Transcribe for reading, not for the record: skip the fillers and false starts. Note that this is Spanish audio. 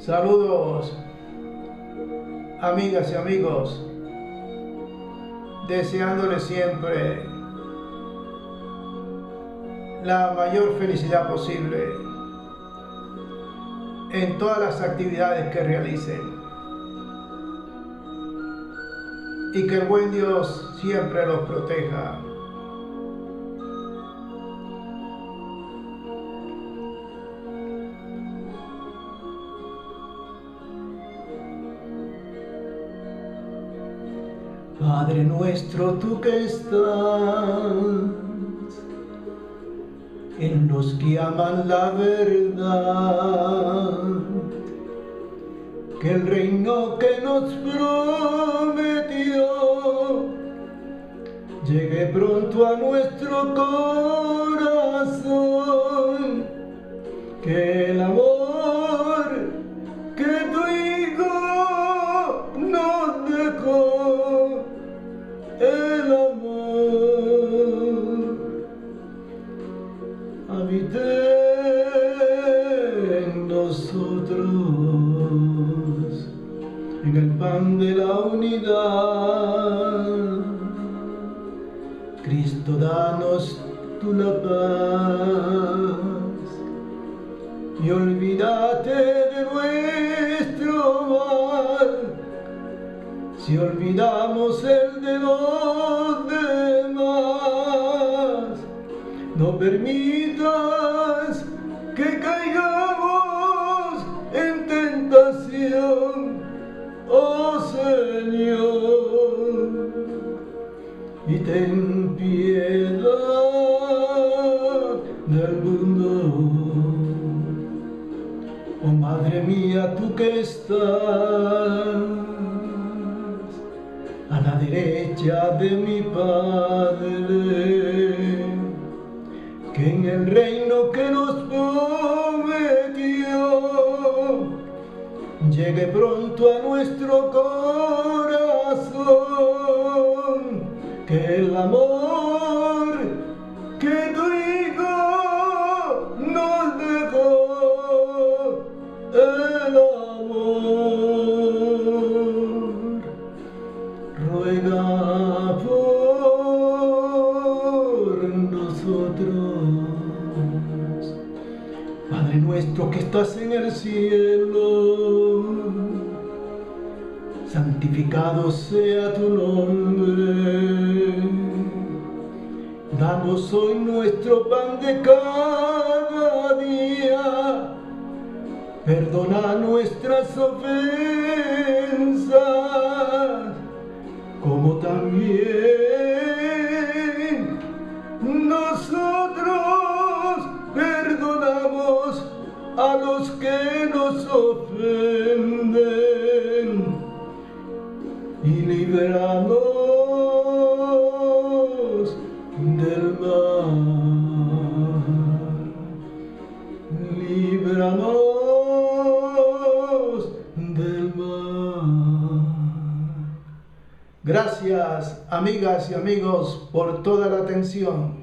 Saludos, amigas y amigos, deseándoles siempre la mayor felicidad posible en todas las actividades que realicen, y que el buen Dios siempre los proteja. Padre nuestro, tú que estás en los que aman la verdad, que el reino que nos prometió llegue pronto a nuestro corazón, que el amor que tu Hijo nos dejó, el amor habite en nosotros, en el pan de la unidad. Cristo, danos tú la paz y olvídate de nuestro mal, si olvidamos el de los demás. No permitas que caigamos en tentación, oh Señor, y ten piedad del mundo. Oh Madre mía, tú que estás a la derecha de mi Padre, que en el reino que nos prometió llegue pronto a nuestro corazón, que el amor que tu Hijo nos dejó, el amor, ruega por nosotros. Padre nuestro que estás en el cielo, santificado sea tu nombre. Danos hoy nuestro pan de cada día. Perdona nuestras ofensas, como también nosotros perdonamos a los que nos ofenden, y líbranos del mal. Líbranos del mal. Gracias, amigas y amigos, por toda la atención.